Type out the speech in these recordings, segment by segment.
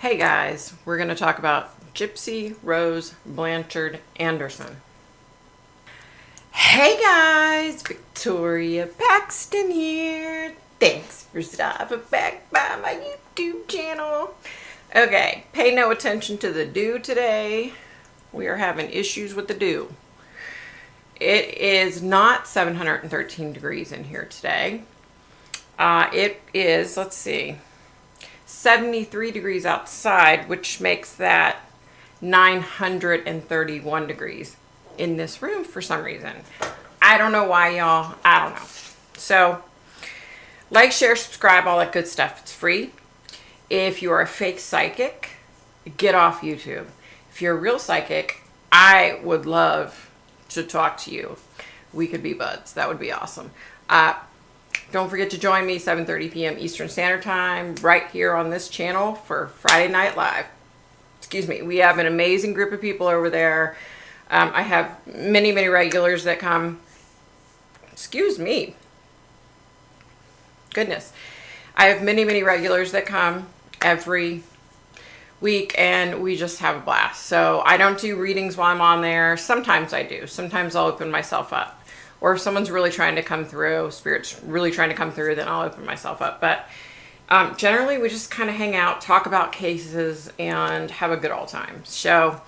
Hey guys, we're going to talk about Gypsy Rose Blanchard Anderson. Hey guys, Victoria Paxton here. Thanks for stopping back by my YouTube channel. Okay, pay no attention to the dew today. We are having issues with the dew. It is not 713 degrees in here today. It is, let's see, 73 degrees outside, which makes that 931 degrees in this room for some reason. I don't know why, y'all. I don't know. So, like, share, subscribe, all that good stuff. It's free. If you are a fake psychic, get off YouTube. If you're a real psychic, I would love to talk to you. We could be buds. That would be awesome. Don't forget to join me 7:30 p.m. Eastern Standard Time right here on this channel for Friday Night Live. Excuse me. We have an amazing group of people over there. I have many regulars that come. Excuse me. Goodness. I have many regulars that come every week, and we just have a blast. So I don't do readings while I'm on there. Sometimes I do. Sometimes I'll open myself up. Or if someone's really trying to come through, spirit's really trying to come through, then I'll open myself up. But generally, we just kind of hang out, talk about cases, and have a good old time. So,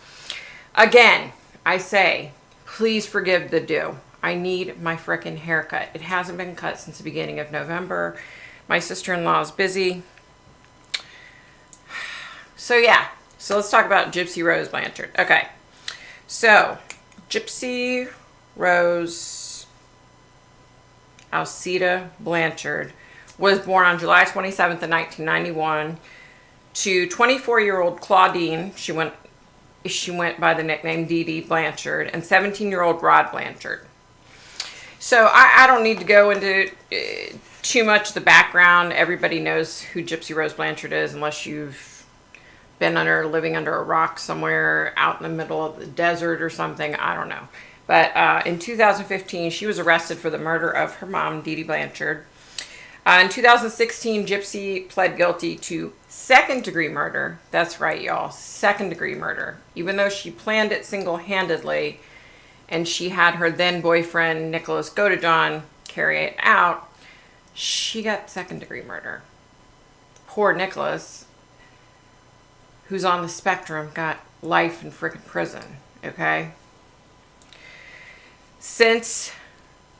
again, I say, please forgive the dew. I need my frickin' haircut. It hasn't been cut since the beginning of November. My sister-in-law is busy. So, yeah. So, let's talk about Gypsy Rose Blanchard. Okay. So, Gypsy Rose Alcida Blanchard was born on July 27th of 1991 to 24-year-old Claudine. She went by the nickname Dee Dee Blanchard, and 17-year-old Rod Blanchard. So I don't need to go into too much of the background. Everybody knows who Gypsy Rose Blanchard is, unless you've been living under a rock somewhere out in the middle of the desert or something. I don't know. But in 2015, she was arrested for the murder of her mom, Dee Dee Blanchard. In 2016, Gypsy pled guilty to second-degree murder. That's right, y'all. Second-degree murder. Even though she planned it single-handedly, and she had her then-boyfriend, Nicholas Godejohn, carry it out, she got second-degree murder. Poor Nicholas, who's on the spectrum, got life in frickin' prison, okay? Since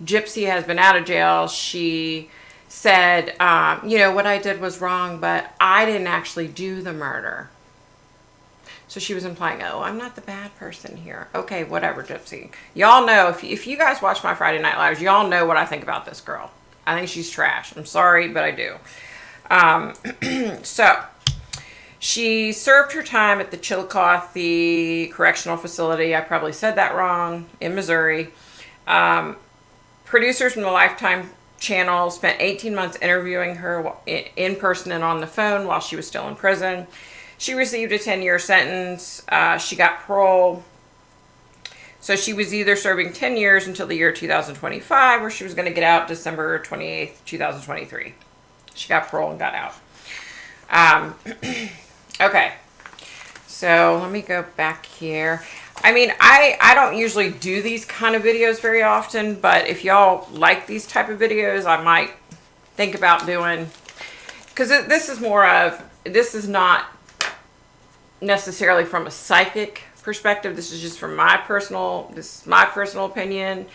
Gypsy has been out of jail, she said, what I did was wrong, but I didn't actually do the murder. So she was implying, oh, I'm not the bad person here. Okay, whatever, Gypsy. Y'all know, if you guys watch my Friday Night Lives, y'all know what I think about this girl. I think she's trash. I'm sorry, but I do. So, she served her time at the Chillicothe Correctional Facility. I probably said that wrong, in Missouri. Producers from the Lifetime channel spent 18 months interviewing her in person and on the phone while she was still in prison. She received a 10-year sentence. She got parole. So she was either serving 10 years until the year 2025, or she was going to get out December 28th, 2023. She got parole and got out. Okay. So let me go back here. I mean, I don't usually do these kind of videos very often, but if y'all like these type of videos, I might think about doing, because this is not necessarily from a psychic perspective. This is just from my personal opinion.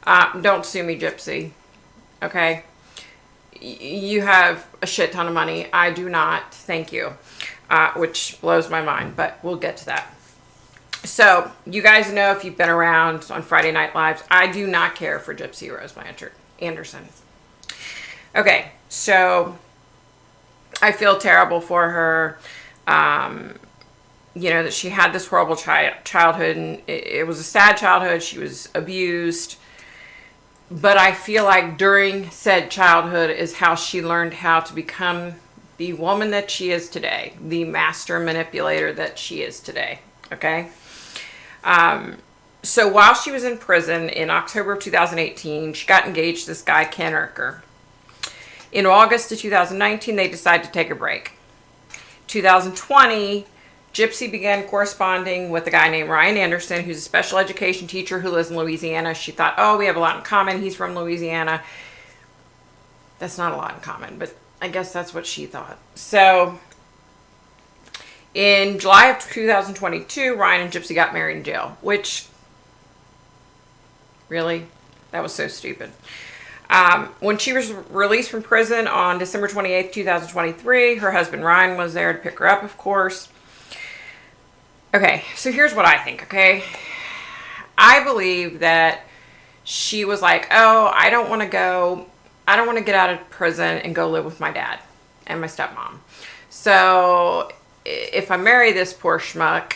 Don't sue me, Gypsy. Okay? You have a shit ton of money. I do not. Thank you. Which blows my mind, but we'll get to that. So, you guys know, if you've been around on Friday Night Lives, I do not care for Gypsy Rose Blanchard Anderson. Okay, so I feel terrible for her. That she had this horrible childhood, and it was a sad childhood. She was abused. But I feel like during said childhood is how she learned how to become the woman that she is today, the master manipulator that she is today. Okay? So while she was in prison in October of 2018, she got engaged to this guy, Ken Erker. In August of 2019, they decided to take a break. 2020, Gypsy began corresponding with a guy named Ryan Anderson, who's a special education teacher who lives in Louisiana. She thought, oh, we have a lot in common. He's from Louisiana. That's not a lot in common, but I guess that's what she thought. So in July of 2022, Ryan and Gypsy got married in jail, which, really? That was so stupid. When she was released from prison on December 28th, 2023, her husband Ryan was there to pick her up, of course. Okay, so here's what I think, okay? I believe that she was like, oh, I don't want to get out of prison and go live with my dad and my stepmom. So if I marry this poor schmuck,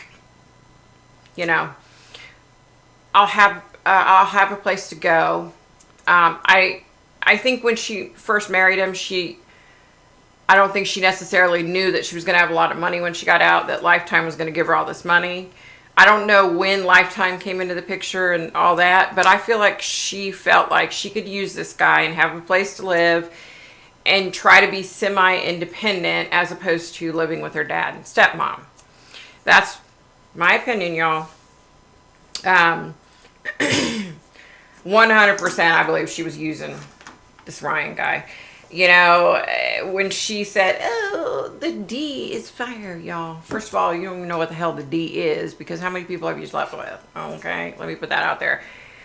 you know, I'll have a place to go. I think when she first married him, I don't think she necessarily knew that she was going to have a lot of money when she got out, that Lifetime was going to give her all this money. I don't know when Lifetime came into the picture and all that, but I feel like she felt like she could use this guy and have a place to live and try to be semi-independent as opposed to living with her dad and stepmom. That's my opinion, y'all. 100% I believe she was using this Ryan guy. You know, when she said, oh, the D is fire, y'all. First of all, you don't even know what the hell the D is, because how many people have you slept with? Okay, let me put that out there.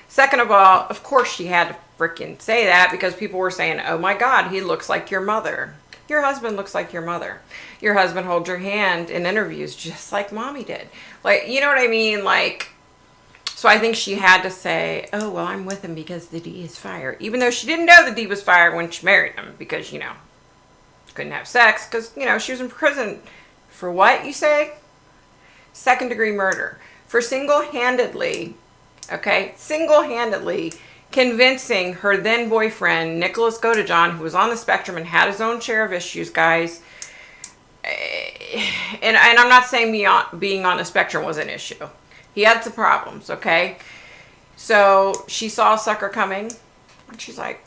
Second of all, of course she had to freaking say that, because people were saying, oh my God, he looks like your mother. Your husband looks like your mother. Your husband holds your hand in interviews just like mommy did. Like, you know what I mean? Like, so I think she had to say, oh, well, I'm with him because the D is fire. Even though she didn't know the D was fire when she married him, because, you know, couldn't have sex because, you know, she was in prison for what, you say? Second-degree murder. For single-handedly convincing her then boyfriend, Nicholas Godejohn, who was on the spectrum and had his own share of issues, guys. And I'm not saying being on the spectrum was an issue. He had some problems, okay? So she saw a sucker coming, and she's like,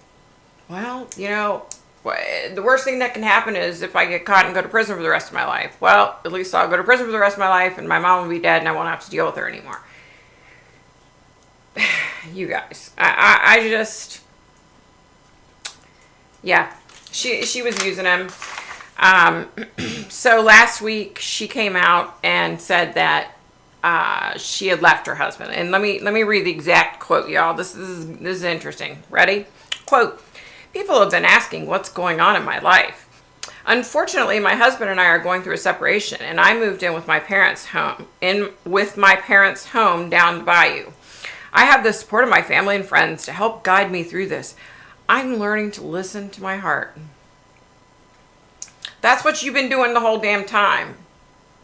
well, you know, the worst thing that can happen is if I get caught and go to prison for the rest of my life. Well, at least I'll go to prison for the rest of my life, and my mom will be dead, and I won't have to deal with her anymore. You guys, I just, yeah, she was using him. So last week she came out and said that she had left her husband. And let me read the exact quote, y'all. This is interesting. Ready? Quote, people have been asking what's going on in my life. Unfortunately, my husband and I are going through a separation, and I moved in with my parents' home down the bayou. I have the support of my family and friends to help guide me through this. I'm learning to listen to my heart. That's what you've been doing the whole damn time.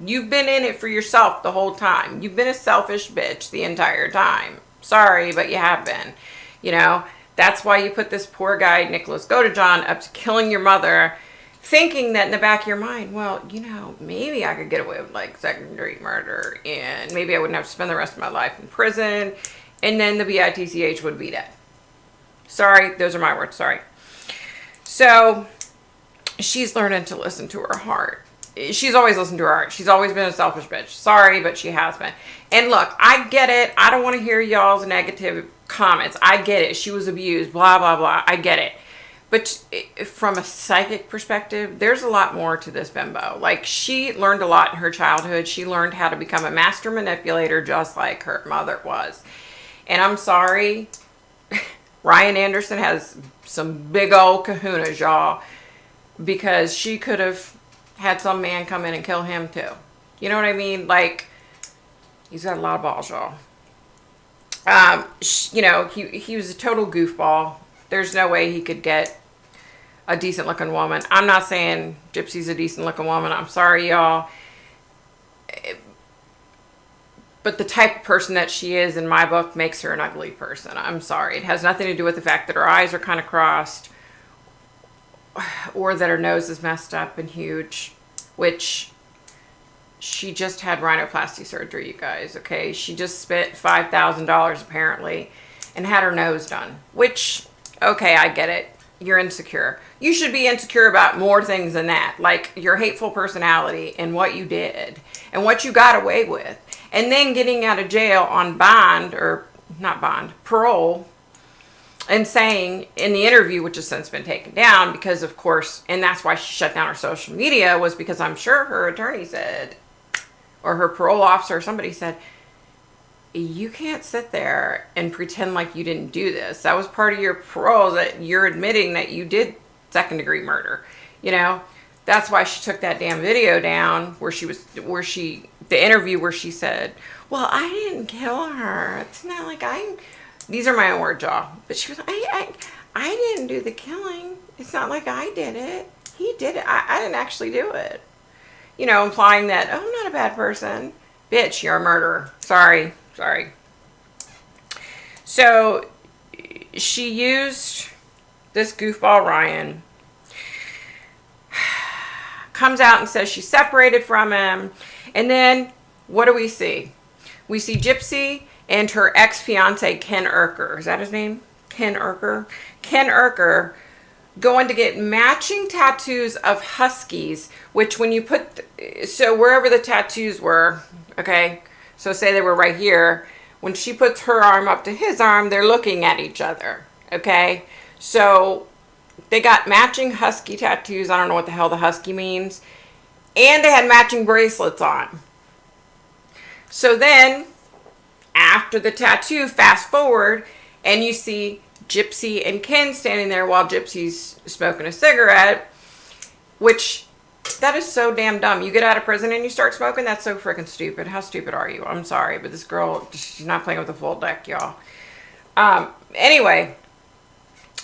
You've been in it for yourself the whole time. You've been a selfish bitch the entire time. Sorry, but you have been. You know, that's why you put this poor guy, Nicholas Godejohn, up to killing your mother, thinking that in the back of your mind, well, you know, maybe I could get away with like second-degree murder, and maybe I wouldn't have to spend the rest of my life in prison, and then the bitch would be dead. Sorry, those are my words, sorry. So she's learning to listen to her heart. She's always listened to her heart. She's always been a selfish bitch. Sorry, but she has been. And look, I get it. I don't want to hear y'all's negative comments. I get it. She was abused, blah, blah, blah. I get it. But from a psychic perspective, there's a lot more to this bimbo. Like, she learned a lot in her childhood. She learned how to become a master manipulator just like her mother was. And I'm sorry, Ryan Anderson has some big old kahunas, y'all, because she could have had some man come in and kill him too. You know what I mean? Like, he's got a lot of balls, y'all. You know, he was a total goofball. There's no way he could get a decent looking woman. I'm not saying Gypsy's a decent looking woman. I'm sorry, y'all. But the type of person that she is, in my book, makes her an ugly person. I'm sorry. It has nothing to do with the fact that her eyes are kind of crossed, or that her nose is messed up and huge, which she just had rhinoplasty surgery, you guys, okay? She just spent $5,000 apparently and had her nose done, which, okay, I get it. you're insecure. You should be insecure about more things than that, like your hateful personality and what you did and what you got away with. And then getting out of jail on bond, or not bond, parole, and saying in the interview, which has since been taken down because, of course, and that's why she shut down her social media, was because I'm sure her attorney said, or her parole officer or somebody said, you can't sit there and pretend like you didn't do this. That was part of your parole, that you're admitting that you did second-degree murder. You know, that's why she took that damn video down the interview where she said, well, I didn't kill her. It's not like these are my own words, y'all. But she was, I didn't do the killing. It's not like I did it. He did it. I didn't actually do it. You know, implying that, oh, I'm not a bad person. Bitch, you're a murderer. Sorry. So she used this goofball Ryan, comes out and says she's separated from him. And then what do we see? We see Gypsy and her ex-fiance, Ken Urker. Is that his name? Ken Urker? Ken Urker going to get matching tattoos of huskies, which when you put, so wherever the tattoos were, okay, so say they were right here, when she puts her arm up to his arm, they're looking at each other, okay? So they got matching husky tattoos. I don't know what the hell the husky means. And they had matching bracelets on. So then, after the tattoo, fast forward, and you see Gypsy and Ken standing there while Gypsy's smoking a cigarette, which, that is so damn dumb. You get out of prison and you start smoking? That's so freaking stupid. How stupid are you? I'm sorry, but this girl, she's not playing with a full deck, y'all. Anyway,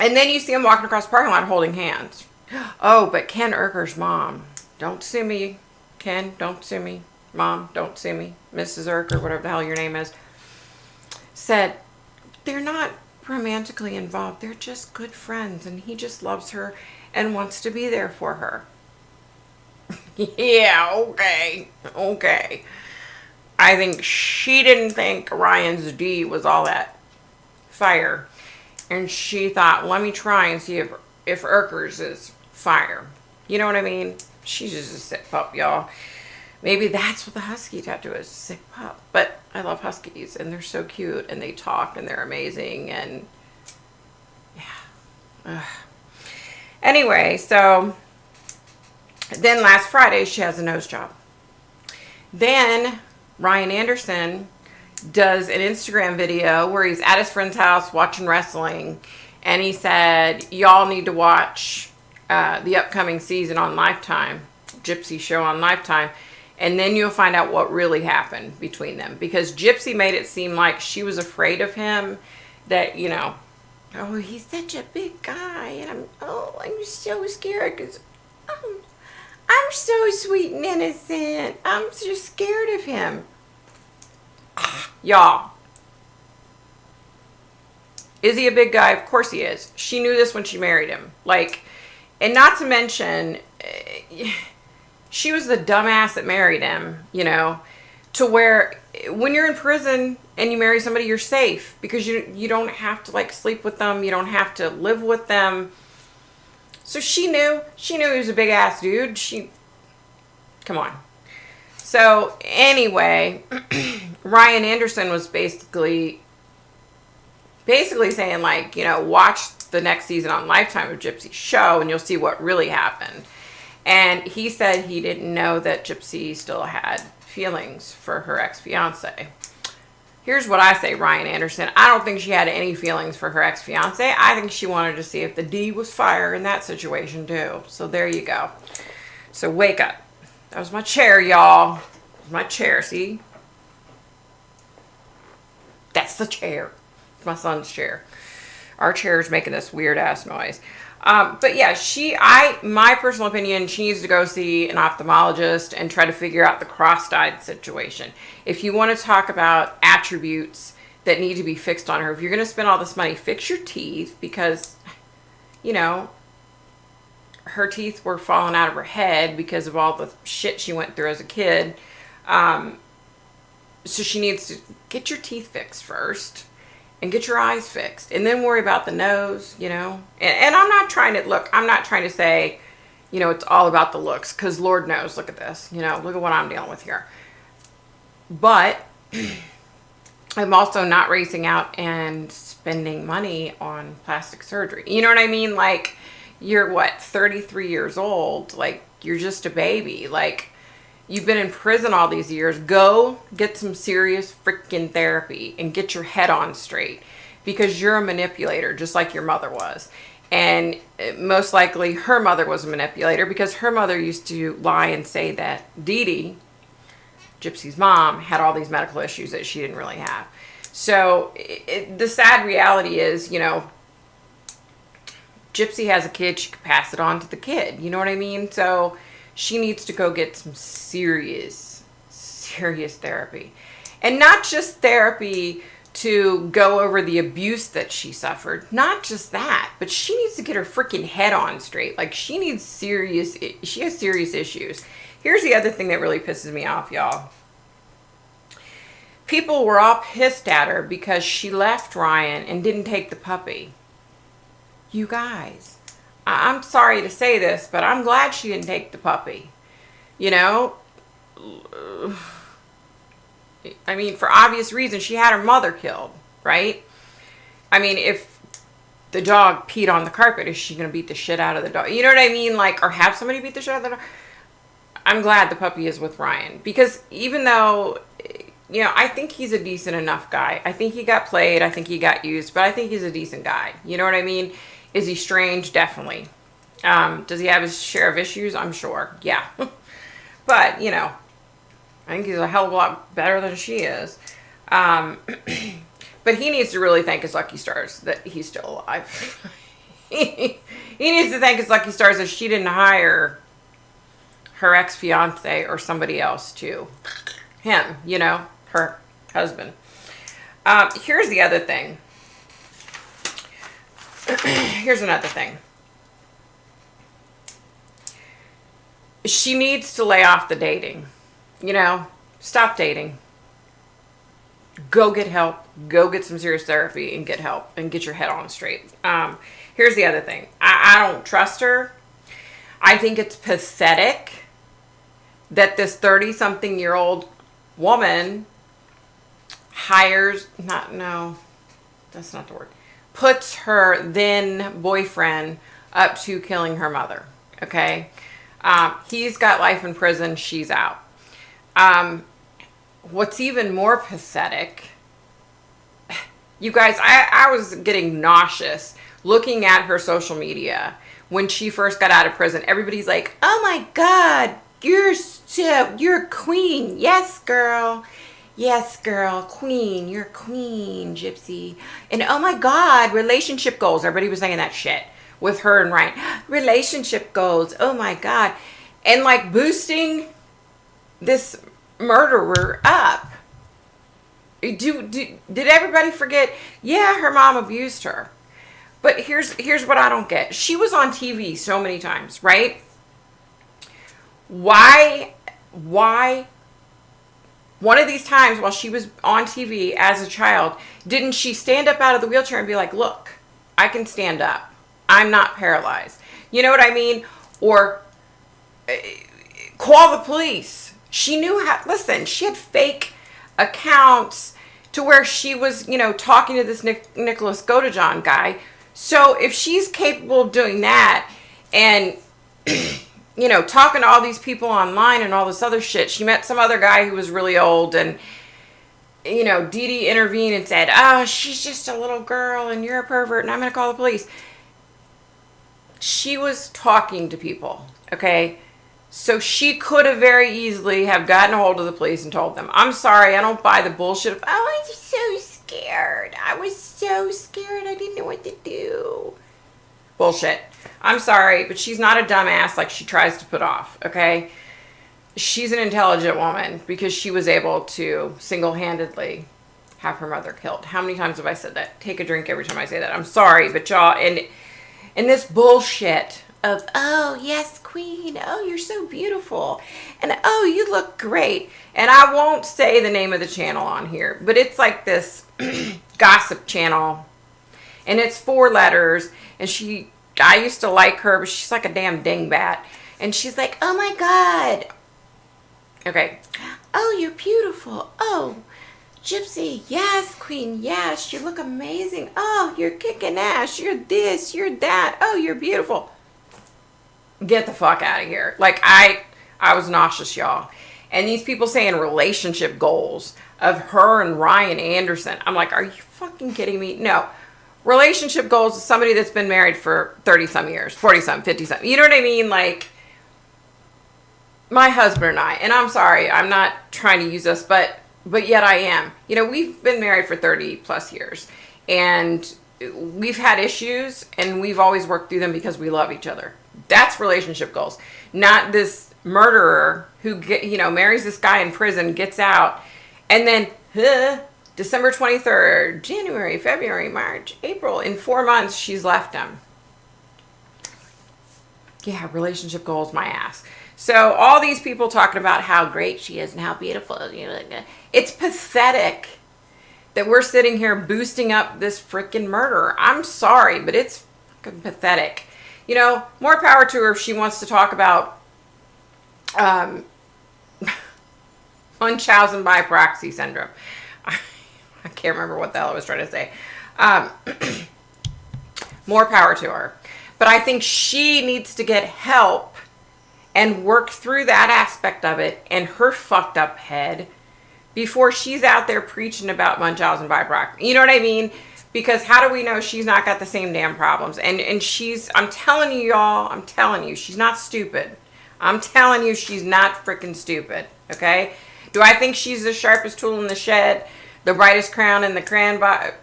and then you see them walking across the parking lot holding hands. Oh, but Ken Urker's mom. Don't sue me, Ken. Don't sue me. Mom, don't sue me. Mrs. Urker, whatever the hell your name is, said they're not romantically involved. They're just good friends, and he just loves her and wants to be there for her. Yeah, okay. I think she didn't think Ryan's D was all that fire. And she thought, let me try and see if Urker's is fire. You know what I mean? She's just a sick pup, y'all. Maybe that's what the husky tattoo is, sick pup. But I love huskies, and they're so cute, and they talk, and they're amazing, and yeah. Ugh. Anyway, so then last Friday, she has a nose job. Then Ryan Anderson does an Instagram video where he's at his friend's house watching wrestling, and he said, y'all need to watch the upcoming season on Lifetime, Gypsy show on Lifetime, and then you'll find out what really happened between them. Because Gypsy made it seem like she was afraid of him, that, you know, oh, he's such a big guy, and I'm so scared because I'm so sweet and innocent. I'm just scared of him. Y'all. Is he a big guy? Of course he is. She knew this when she married him. Like, and not to mention, she was the dumbass that married him, you know, to where when you're in prison and you marry somebody, you're safe because you don't have to, like, sleep with them. You don't have to live with them. So she knew he was a big ass dude. Come on. So anyway, Ryan Anderson was basically saying, like, you know, watch the next season on Lifetime of Gypsy's show and you'll see what really happened. And he said he didn't know that Gypsy still had feelings for her ex-fiance. Here's what I say, Ryan Anderson. I don't think she had any feelings for her ex-fiance. I think she wanted to see if the D was fire in that situation too. So there you go. So wake up. That was my chair, y'all. That was my chair, see? That's the chair. It's my son's chair. Our chair is making this weird ass noise. But yeah, my personal opinion, she needs to go see an ophthalmologist and try to figure out the cross-eyed situation. If you want to talk about attributes that need to be fixed on her, if you're going to spend all this money, fix your teeth because, you know, her teeth were falling out of her head because of all the shit she went through as a kid. So she needs to get your teeth fixed first. and get your eyes fixed, and then worry about the nose, you know. And I'm not trying to, look, I'm not trying to say, you know, it's all about the looks, because Lord knows, look at this, you know, look at what I'm dealing with here. But I'm also not racing out and spending money on plastic surgery. You know what I mean? Like, you're what, 33 years old? Like, you're just a baby. Like, you've been in prison all these years. Go get some serious freaking therapy and get your head on straight, because you're a manipulator, just like your mother was. And most likely her mother was a manipulator, because her mother used to lie and say that Dee Dee, Gypsy's mom, had all these medical issues that she didn't really have. So the sad reality is, you know, Gypsy has a kid, she could pass it on to the kid. You know what I mean? So she needs to go get some serious therapy. And not just therapy to go over the abuse that she suffered. Not just that, but she needs to get her freaking head on straight. Like, she has serious issues. Here's the other thing that really pisses me off, y'all. People were all pissed at her because she left Ryan and didn't take the puppy. You guys, I'm sorry to say this, but I'm glad she didn't take the puppy. You know? I mean, for obvious reasons, she had her mother killed, right? I mean, if the dog peed on the carpet, is she going to beat the shit out of the dog? You know what I mean? Like, or have somebody beat the shit out of the dog? I'm glad the puppy is with Ryan, because even though, you know, I think he's a decent enough guy. I think he got played. I think he got used, but I think he's a decent guy. You know what I mean? Is he strange? Definitely. Does he have his share of issues? I'm sure. Yeah. But, you know, I think he's a hell of a lot better than she is. But he needs to really thank his lucky stars that he's still alive. He needs to thank his lucky stars that she didn't hire her ex-fiance or somebody else to him, you know, her husband. Here's the other thing. Here's another thing. She needs to lay off the dating. You know, stop dating. Go get help. Go get some serious therapy and get help and get your head on straight. Here's the other thing. I don't trust her. I think it's pathetic that this 30-something-year-old woman that's not the word, puts her then boyfriend up to killing her mother. Okay? He's got life in prison. She's out. What's even more pathetic, you guys, I was getting nauseous looking at her social media when she first got out of prison. Everybody's like, oh my God, you're a queen. Yes, girl. Yes, girl. Queen. You're a queen, Gypsy. And oh my God, relationship goals. Everybody was saying that shit with her and Ryan. Relationship goals. Oh my God. And like boosting this murderer up. Did everybody forget? Yeah, her mom abused her. But here's what I don't get. She was on TV so many times, right? Why one of these times while she was on TV as a child, didn't she stand up out of the wheelchair and be like, look, I can stand up. I'm not paralyzed. You know what I mean? Or call the police. She knew how, listen, she had fake accounts to where she was, you know, talking to this Nicholas Godejohn guy. So if she's capable of doing that and, you know, talking to all these people online and all this other shit, she met some other guy who was really old and, you know, Dee Dee intervened and said, oh, she's just a little girl and you're a pervert and I'm going to call the police. She was talking to people, okay? So she could have very easily have gotten a hold of the police and told them, I'm sorry, I don't buy the bullshit of, oh, I was so scared. I was so scared. I didn't know what to do. Bullshit. I'm sorry, but she's not a dumbass like she tries to put off, okay? She's an intelligent woman because she was able to single-handedly have her mother killed. How many times have I said that? Take a drink every time I say that. I'm sorry, but y'all, and this bullshit of, oh, yes, queen, oh, you're so beautiful, and oh, you look great. And I won't say the name of the channel on here, but it's like this gossip channel, and it's 4 letters, and I used to like her, but she's like a damn dingbat, and she's like, oh my God. Okay. Oh, you're beautiful. Oh, Gypsy, yes, queen, yes, you look amazing. Oh, you're kicking ass. You're this, you're that. Oh, you're beautiful. Get the fuck out of here. Like, I was nauseous, y'all. And these people saying relationship goals of her and Ryan Anderson. I'm like, are you fucking kidding me? No. Relationship goals is somebody that's been married for 30-some years, 40-some, 50-some. You know what I mean? Like, my husband and I, and I'm sorry, I'm not trying to use this, but yet I am. You know, we've been married for 30+ years, and we've had issues, and we've always worked through them because we love each other. That's relationship goals. Not this murderer who, marries this guy in prison, gets out, and then, December 23rd, January, February, March, April, in 4 months, she's left him. Yeah, relationship goals, my ass. So all these people talking about how great she is and how beautiful, it's pathetic that we're sitting here boosting up this freaking murderer. I'm sorry, but it's fucking pathetic. More power to her if she wants to talk about Munchausen by proxy syndrome. I can't remember what the hell I was trying to say. More power to her. But I think she needs to get help and work through that aspect of it in her fucked up head before she's out there preaching about Munchausen by proxy. You know what I mean? Because how do we know she's not got the same damn problems? And I'm telling you, y'all, I'm telling you, she's not stupid. I'm telling you, she's not freaking stupid. Okay? Do I think she's the sharpest tool in the shed? The brightest crown in the crayon box?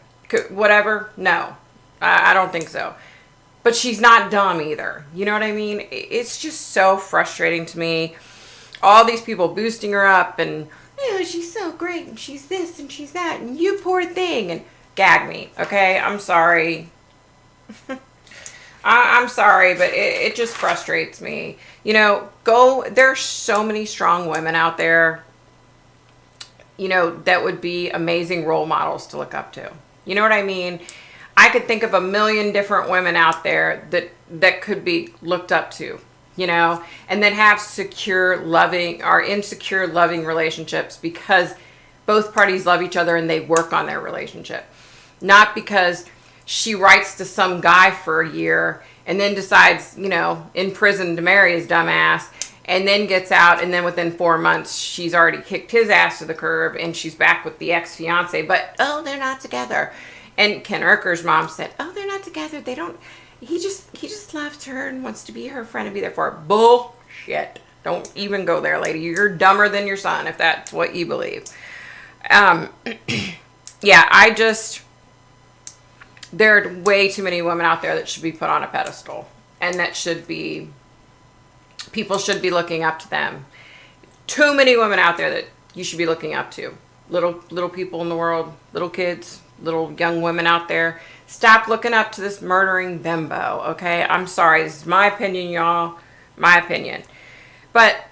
Whatever? No. I don't think so. But she's not dumb either. You know what I mean? It's just so frustrating to me. All these people boosting her up and, she's so great and she's this and she's that and you poor thing, and gag me, okay? I'm sorry. I'm sorry, but it just frustrates me. There's so many strong women out there, that would be amazing role models to look up to. You know what I mean? I could think of a million different women out there that could be looked up to, and then have secure, loving, or insecure, loving relationships because both parties love each other and they work on their relationship. Not because she writes to some guy for a year and then decides, in prison to marry his dumb ass, and then gets out, and then within 4 months, she's already kicked his ass to the curb and she's back with the ex-fiance, but, they're not together. And Ken Urker's mom said, they're not together. He just left her and wants to be her friend and be there for her. Bullshit. Don't even go there, lady. You're dumber than your son if that's what you believe. Yeah, there are way too many women out there that should be put on a pedestal. And people should be looking up to them. Too many women out there that you should be looking up to. Little people in the world, little kids, little young women out there, stop looking up to this murdering bimbo, okay? I'm sorry. This is my opinion, y'all. My opinion. But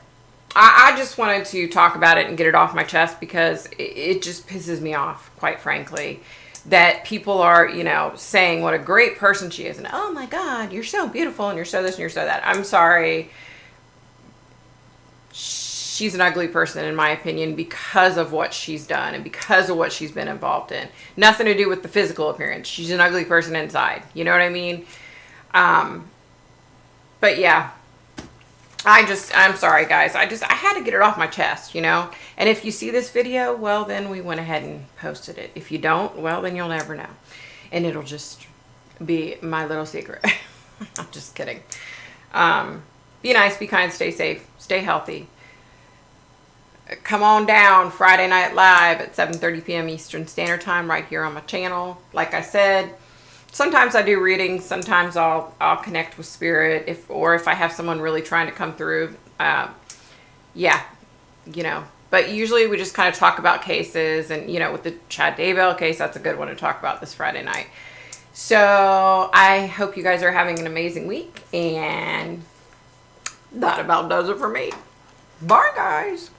I just wanted to talk about it and get it off my chest because it just pisses me off, quite frankly, that people are, saying what a great person she is. And, oh, my God, you're so beautiful and you're so this and you're so that. I'm sorry. She's an ugly person, in my opinion, because of what she's done and because of what she's been involved in. Nothing to do with the physical appearance. She's an ugly person inside. You know what I mean? But yeah, I'm sorry, guys. I had to get it off my chest, And if you see this video, well, then we went ahead and posted it. If you don't, well, then you'll never know. And it'll just be my little secret. I'm just kidding. Be nice, be kind, stay safe, stay healthy. Come on down Friday Night Live at 7:30 p.m. Eastern Standard Time right here on my channel. Like I said, sometimes I do readings. Sometimes I'll connect with spirit if I have someone really trying to come through. Yeah, But usually we just kind of talk about cases, and with the Chad Daybell case, that's a good one to talk about this Friday night. So I hope you guys are having an amazing week, and that about does it for me. Bye, guys.